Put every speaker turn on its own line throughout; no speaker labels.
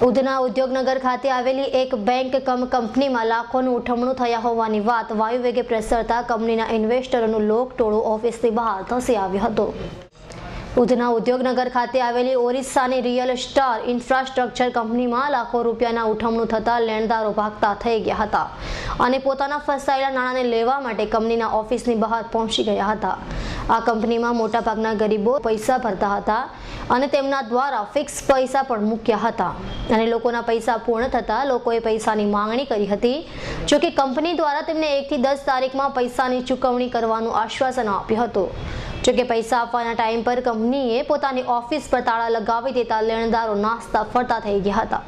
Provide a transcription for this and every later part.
ઉધના ઉદ્યોગનગર ખાતે આવેલી એક બેંક કંપનીમાં લાખોનું ઉઠમણું થયા હોવાની વાત વાયુવેગે પ્રસરતા કંપનીના ઇન્વેસ્ટરોનું લોકટોળું ઓફિસની બહાર ધસી આવ્યું હતું। ઉધના ઉદ્યોગનગર ખાતે આવેલી ઓરિસ્સાની રિયલ સ્ટાર ઇન્ફ્રાસ્ટ્રક્ચર કંપનીમાં લાખો રૂપિયાના ઉઠમણું થતા લેણદારો ભાગતા થઈ ગયા હતા અને પોતાના ફસાયેલા નાણાંને લેવા માટે કંપનીના ઓફિસની બહાર પહોંચી ગયા હતા। આ કંપનીમાં મોટાભાગના ગરીબો પૈસા ભરતા હતા અને તેમના દ્વારા ફિક્સ પૈસા પણ મૂક્યા હતા અને લોકોના પૈસા પૂર્ણ થતા લોકોએ પૈસાની માંગણી કરી હતી। જો કે કંપની દ્વારા તેમને 1 થી 10 તારીખમાં પૈસાની ચૂકવણી કરવાનું આશ્વાસન આપ્યું હતું। જો કે પૈસા આપવાના ટાઈમ પર કંપનીએ પોતાની ઓફિસ પર તાળા લગાવી દેતા લેણદારો નાસ્તા ફરતા થઈ ગયા હતા।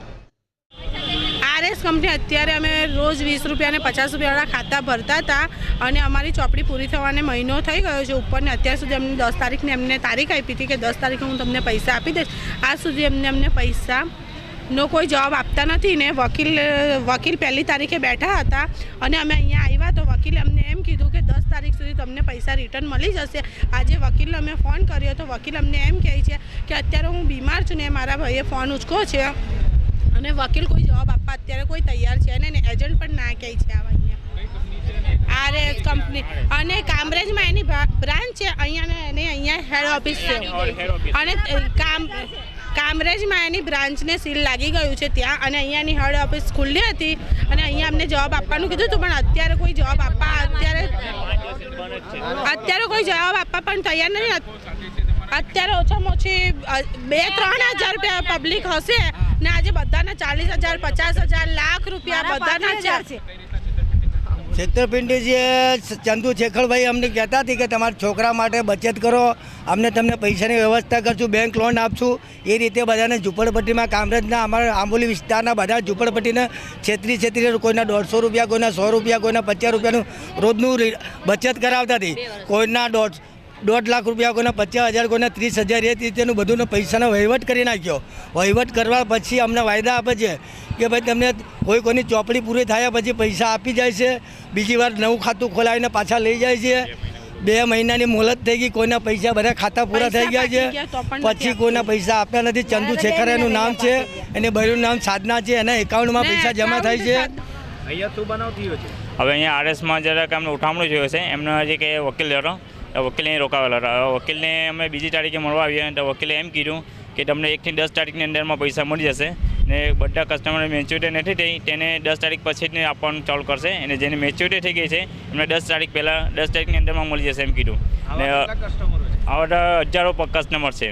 આરએસ કંપની અત્યારે અમે રોજ 20 રૂપિયા અને 50 રૂપિયાવાળા ખાતા ભરતા હતા અને અમારી ચોપડી પૂરી થવાને મહિનો થઈ ગયો છે ઉપરને અત્યાર સુધી અમને 10 તારીખને એમને તારીખ આપી હતી કે 10 તારીખે હું તમને પૈસા આપી દઈશ। આજ સુધી અમને પૈસાનો કોઈ જવાબ આપતા નથી ને વકીલ પહેલી તારીખે બેઠા હતા અને અમે અહીંયા આવ્યા તો વકીલે અમને એમ કીધું કે 10 તારીખ સુધી તમને પૈસા રિટર્ન મળી જશે। આજે વકીલને અમે ફોન કર્યો તો વકીલ અમને એમ કહે છે કે અત્યારે હું બીમાર છું ને મારા ભાઈએ ફોન ઉચકો છે અને વકીલ કોઈ જવાબ આપવા અત્યારે કોઈ તૈયાર છે ને એજન્ટ પણ ના કહે છે આવા અહીંયા આરએસ કંપની અને કામરેજમાં એની બ્રાન્ચ છે અહીંયા હેડ ઓફિસ છે અને કામરેજમાં એની બ્રાન્ચને સીલ લાગી ગયું છે ત્યાં અને અહીંયાની હેડ ઓફિસ ખુલ્લી હતી અને અહીંયા અમને જવાબ આપવાનું કીધું હતું પણ અત્યારે કોઈ જવાબ આપવા અત્યારે કોઈ જવાબ આપવા પણ તૈયાર નથી। અત્યારે ઓછામાં ઓછી 2-3 હજાર રૂપિયા પબ્લિક હશે ને આજે બધાના 40,000 50,000 લાખ રૂપિયા બધાના છે।
છેતરપિંડી જે ચંદુ શેખરભાઈ અમને કહેતા હતી કે તમારા છોકરા માટે બચત કરો, અમને તમને પૈસાની વ્યવસ્થા કરશું, બેંક લોન આપશું। એ રીતે બધાને ઝૂંપડપટ્ટીમાં કામરેજના અમારા આંબોલી વિસ્તારના બધા ઝૂંપડપટ્ટીને છેતરી કોઈના 150 રૂપિયા, કોઈના 100 રૂપિયા, કોઈના 50 રૂપિયાનું રોજનું બચત કરાવતા હતી। કોઈના 1.5 લાખ રૂપિયા, કોઈના 50,000, કોઈના 30,000 એ રીતેનું બધું પૈસાનો વહીવટ કરી નાખ્યો। વહીવટ કરવા પછી અમને વાયદા આપે છે કે ભાઈ તમને કોઈની ચોપડી પૂરી થયા પછી પૈસા આપી જાય છે, બીજી વાર નવું ખાતું ખોલાવીને પાછા લઈ જાય છે। 2 મહિનાની મોહલત થઈ ગઈ, કોઈના પૈસા બધા ખાતા પૂરા થઈ ગયા છે પછી કોઈના પૈસા આપ્યા નથી। ચંદુ શેખર એનું નામ છે, એને બહેનું નામ સાધના છે, એના એકાઉન્ટમાં પૈસા જમા થાય છે।
અહીંયા શું બનાવ થયો છે?
હવે અહીંયા આરએસમાં જરાક અમને ઉઠામણું થયું છે, એમનો હજી કે વકીલ હતો, વકીલ અહીં રોકાવેલો હતો। વકીલને અમે બીજી તારીખે મળવા આવ્યા તો વકીલે એમ કીધું કે તમને 1 થી 10 તારીખની અંદરમાં પૈસા મળી જશે ને બધા કસ્ટમરને મેચ્યોરિટી નથી થઈ તેને 10 તારીખ પછી જ આપવાનું ચાલુ કરશે અને જેની મેચ્યોરિટી થઈ ગઈ છે એમને 10 તારીખ પહેલાં 10 તારીખની અંદરમાં મળી જશે એમ કીધું। ને આવા હજારો કસ્ટમર છે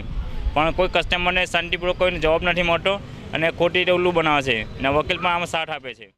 પણ કોઈ કસ્ટમરને શાંતિપૂર્વક કોઈને જવાબ નથી મળતો અને ખોટી ઉલ્લુ બનાવે છે ને વકીલ પણ આમાં સાથ આપે છે।